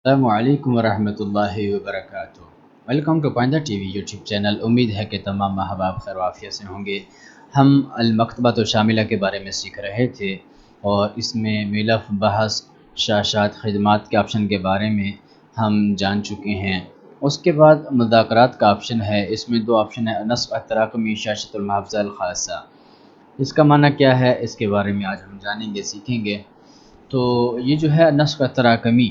السلام علیکم ورحمۃ اللہ وبرکاتہ۔ Welcome to Painda T V YouTube channel. امید ہے کہ تمام احباب خیر و عافیت سے ہوں گے۔ ہم المکتبۃ شاملہ کے بارے میں سیکھ رہے تھے اور اس میں ملف، بحث، شاشات، خدمات کے آپشن کے بارے میں ہم جان چکے ہیں۔ اس کے بعد مذاکرات کا آپشن ہے۔ اس میں دو آپشن ہے، نصب التراکمی، شاشۃ المحافظہ الخاصہ۔ اس کا معنی کیا ہے، اس کے بارے میں آج ہم جانیں گے، سیکھیں گے۔ تو یہ جو ہے نصب التراکمی،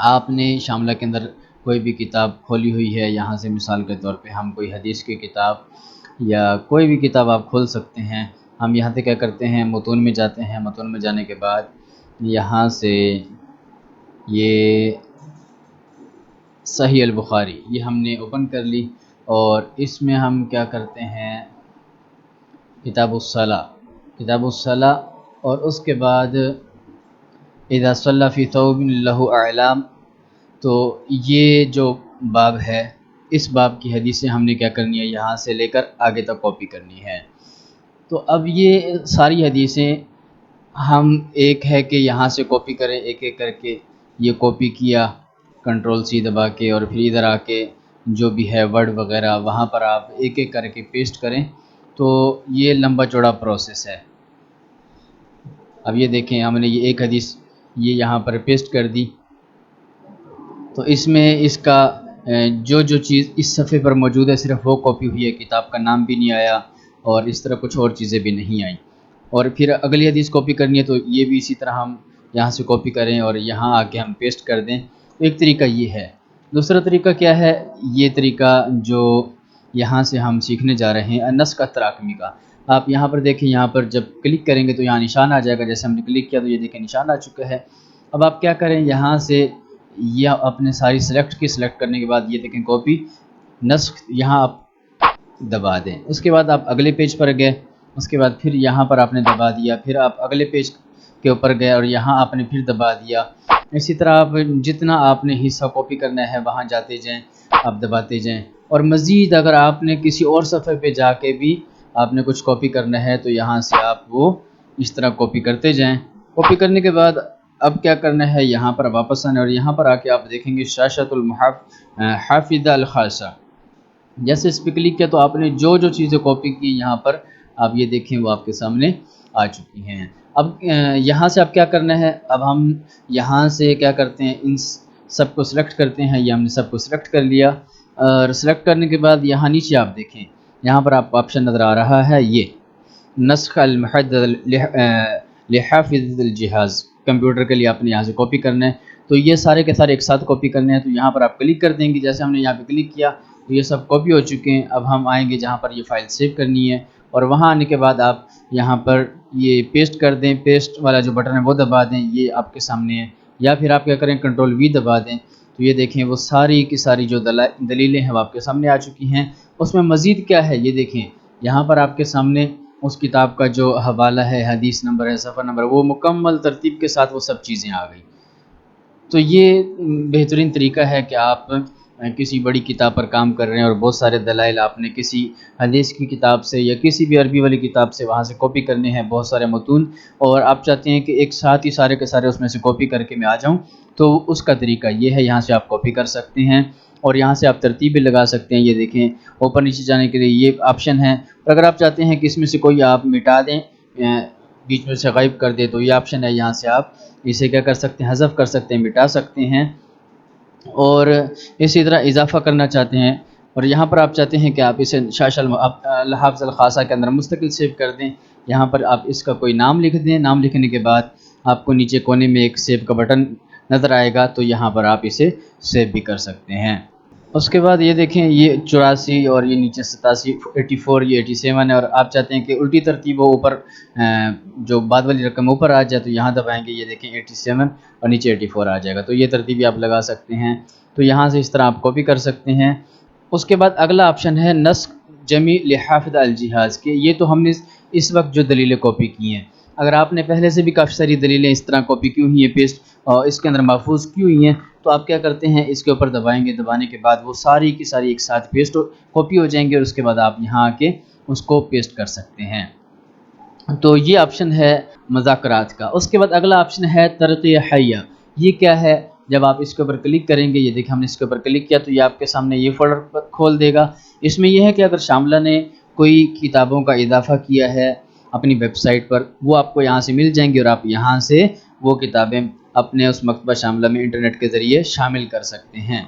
آپ نے شاملہ کے اندر کوئی بھی کتاب کھولی ہوئی ہے، یہاں سے مثال کے طور پہ ہم کوئی حدیث کی کتاب یا کوئی بھی کتاب آپ کھول سکتے ہیں۔ ہم یہاں سے کیا کرتے ہیں، متون میں جاتے ہیں۔ متون میں جانے کے بعد یہاں سے یہ صحیح البخاری یہ ہم نے اوپن کر لی، اور اس میں ہم کیا کرتے ہیں، کتاب الصلاۃ، اور اس کے بعد اذا صلی فی ثوب لہ اعلام، تو یہ جو باب ہے، اس باب کی حدیثیں ہم نے کیا کرنی ہے، یہاں سے لے کر آگے تک کاپی کرنی ہے۔ تو اب یہ ساری حدیثیں ہم ایک ہے کہ یہاں سے کاپی کریں، ایک ایک کر کے یہ کاپی کیا، کنٹرول سی دبا کے، اور پھر ادھر آ کے جو بھی ہے ورڈ وغیرہ وہاں پر آپ ایک ایک کر کے پیسٹ کریں، تو یہ لمبا چوڑا پروسیس ہے۔ اب یہ دیکھیں، ہم نے یہ ایک حدیث یہ یہاں پر پیسٹ کر دی، تو اس میں اس کا جو چیز اس صفحے پر موجود ہے صرف وہ کاپی ہوئی ہے، کتاب کا نام بھی نہیں آیا، اور اس طرح کچھ اور چیزیں بھی نہیں آئیں۔ اور پھر اگلی حدیث کاپی کرنی ہے تو یہ بھی اسی طرح ہم یہاں سے کاپی کریں اور یہاں آ کے ہم پیسٹ کر دیں۔ تو ایک طریقہ یہ ہے۔ دوسرا طریقہ کیا ہے، یہ طریقہ جو یہاں سے ہم سیکھنے جا رہے ہیں، نسخ التراکمی کا۔ آپ یہاں پر دیکھیں، یہاں پر جب کلک کریں گے تو یہاں نشان آ جائے گا، جیسے ہم نے کلک کیا تو یہ دیکھیں نشان آ چکا ہے۔ اب آپ کیا کریں، یہاں سے یہ اپنے ساری سلیکٹ کرنے کے بعد یہ دیکھیں کاپی نسخ، یہاں آپ دبا دیں۔ اس کے بعد آپ اگلے پیج پر گئے، اس کے بعد پھر یہاں پر آپ نے دبا دیا، پھر آپ اگلے پیج کے اوپر گئے اور یہاں آپ نے پھر دبا دیا۔ اسی طرح آپ جتنا آپ نے حصہ کاپی کرنا ہے وہاں جاتے جائیں، آپ دباتے جائیں۔ اور مزید اگر آپ نے کسی اور صفحے پہ جا کے بھی آپ نے کچھ کاپی کرنا ہے تو یہاں سے آپ وہ اس طرح کاپی کرتے جائیں۔ کاپی کرنے کے بعد اب کیا کرنا ہے، یہاں پر واپس آنا، اور یہاں پر آ کے آپ دیکھیں گے شاشۃ المحافظہ الخاصہ۔ جیسے اس پہ کلک کیا تو آپ نے جو چیزیں کاپی کی یہاں پر آپ یہ دیکھیں وہ آپ کے سامنے آ چکی ہیں۔ اب یہاں سے آپ کیا کرنا ہے، اب ہم یہاں سے کیا کرتے ہیں، ان سب کو سلیکٹ کرتے ہیں۔ یہ ہم نے سب کو سلیکٹ کر لیا، اور سلیکٹ کرنے کے بعد یہاں نیچے آپ دیکھیں، یہاں پر آپ کو آپشن نظر آ رہا ہے، یہ نسخ المحدد لحافظ الجہاز، کمپیوٹر کے لیے آپ نے یہاں سے کاپی کرنا ہے۔ تو یہ سارے کے سارے ایک ساتھ کاپی کرنے ہیں، تو یہاں پر آپ کلک کر دیں گے، جیسے ہم نے یہاں پہ کلک کیا تو یہ سب کاپی ہو چکے ہیں۔ اب ہم آئیں گے جہاں پر یہ فائل سیو کرنی ہے، اور وہاں آنے کے بعد آپ یہاں پر یہ پیسٹ کر دیں، پیسٹ والا جو بٹن ہے وہ دبا دیں، یہ آپ کے سامنے ہے۔ یا پھر آپ کیا کریں، کنٹرول وی دبا دیں، تو یہ دیکھیں وہ ساری کی ساری جو دلیلیں ہیں وہ آپ کے سامنے آ چکی ہیں۔ اس میں مزید کیا ہے یہ دیکھیں، یہاں پر آپ کے سامنے اس کتاب کا جو حوالہ ہے، حدیث نمبر ہے، صفحہ نمبر، وہ مکمل ترتیب کے ساتھ وہ سب چیزیں آ گئی۔ تو یہ بہترین طریقہ ہے کہ آپ کسی بڑی کتاب پر کام کر رہے ہیں اور بہت سارے دلائل آپ نے کسی حدیث کی کتاب سے یا کسی بھی عربی والی کتاب سے وہاں سے کاپی کرنے ہیں، بہت سارے متون، اور آپ چاہتے ہیں کہ ایک ساتھ ہی سارے کے سارے اس میں سے کاپی کر کے میں آ جاؤں، تو اس کا طریقہ یہ ہے، یہاں سے آپ کاپی کر سکتے ہیں اور یہاں سے آپ ترتیب بھی لگا سکتے ہیں۔ یہ دیکھیں اوپر نیچے جانے کے لیے یہ آپشن ہے، اور اگر آپ چاہتے ہیں کہ اس میں سے کوئی آپ مٹا دیں، بیچ میں سے غائب کر دیں، تو یہ آپشن ہے، یہاں سے آپ اسے کیا کر سکتے ہیں، حذف کر سکتے ہیں، مٹا سکتے ہیں۔ اور اسی طرح اضافہ کرنا چاہتے ہیں، اور یہاں پر آپ چاہتے ہیں کہ آپ اسے شاشۃ الحافظ الخاصہ کے اندر مستقل سیو کر دیں، یہاں پر آپ اس کا کوئی نام لکھ دیں۔ نام لکھنے کے بعد آپ کو نیچے کونے میں ایک سیو کا بٹن نظر آئے گا، تو یہاں پر آپ اسے سیو بھی کر سکتے ہیں۔ اس کے بعد یہ دیکھیں، یہ 84 اور یہ نیچے 87، 84، یہ 87 ہے، اور آپ چاہتے ہیں کہ الٹی ترتیب ہو، اوپر جو بعد والی رقم اوپر آ جائے تو یہاں دبائیں گے، یہ دیکھیں 87 اور نیچے 84 آ جائے گا، تو یہ ترتیب آپ لگا سکتے ہیں۔ تو یہاں سے اس طرح آپ کاپی کر سکتے ہیں۔ اس کے بعد اگلا آپشن ہے نسخ جمیع لحافظ الجہاز کے۔ یہ تو ہم نے اس وقت جو دلیلیں کاپی کی ہیں، اگر آپ نے پہلے سے بھی کافی ساری دلیلیں اس طرح کاپی کی ہوئی ہیں، پیسٹ اور اس کے اندر محفوظ کی ہوئی ہیں، تو آپ کیا کرتے ہیں، اس کے اوپر دبائیں گے، دبانے کے بعد وہ ساری کی ساری ایک ساتھ پیسٹ کاپی ہو جائیں گے، اور اس کے بعد آپ یہاں آ کے اس کو پیسٹ کر سکتے ہیں۔ تو یہ آپشن ہے مذاکرات کا۔ اس کے بعد اگلا آپشن ہے ترقیہ حیہ۔ یہ کیا ہے، جب آپ اس کے اوپر کلک کریں گے، یہ دیکھیں ہم نے اس کے اوپر کلک کیا تو یہ آپ کے سامنے یہ فولڈر کھول دے گا۔ اس میں یہ ہے کہ اگر شاملہ نے کوئی کتابوں کا اضافہ کیا ہے اپنی ویب سائٹ پر، وہ آپ کو یہاں سے مل جائیں گی اور آپ یہاں سے وہ کتابیں اپنے اس مکتبہ شاملہ میں انٹرنیٹ کے ذریعے شامل کر سکتے ہیں۔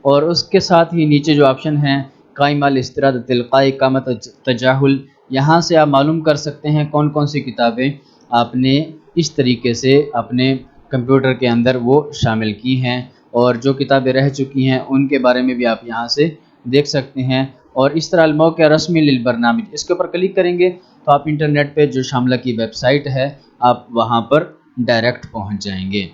اور اس کے ساتھ ہی نیچے جو آپشن ہیں قائمہ الاستراد تلقائی قامت تجاہل، یہاں سے آپ معلوم کر سکتے ہیں کون کون سی کتابیں آپ نے اس طریقے سے اپنے کمپیوٹر کے اندر وہ شامل کی ہیں، اور جو کتابیں رہ چکی ہیں ان کے بارے میں بھی آپ یہاں سے دیکھ سکتے ہیں۔ اور اس طرح الموقع رسمی للبرنامج، اس کے اوپر کلک کریں گے تو آپ انٹرنیٹ پہ جو شاملہ کی ویب سائٹ ہے آپ وہاں پر ڈائریکٹ پہنچ جائیں گے۔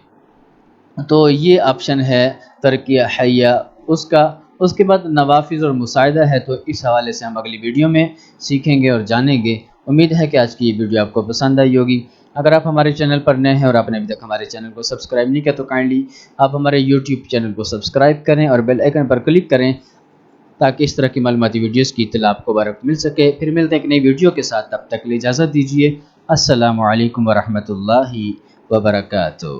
تو یہ آپشن ہے ترقیہ حیہ اس کے بعد نوافذ اور مساعدہ ہے، تو اس حوالے سے ہم اگلی ویڈیو میں سیکھیں گے اور جانیں گے۔ امید ہے کہ آج کی یہ ویڈیو آپ کو پسند آئی ہوگی۔ اگر آپ ہمارے چینل پر نئے ہیں اور آپ نے ابھی تک ہمارے چینل کو سبسکرائب نہیں کیا تو کائنڈلی آپ ہمارے یوٹیوب چینل کو سبسکرائب کریں اور بیل آئیکن پر کلک کریں تاکہ اس طرح کی معلوماتی ویڈیوز کی اطلاع آپ کو بر وقت مل سکے۔ پھر ملتے ہیں ایک نئی ویڈیو کے ساتھ، تب تک کے لیے اجازت دیجیے۔ السلام علیکم ورحمۃ اللہ وبرکاتہ۔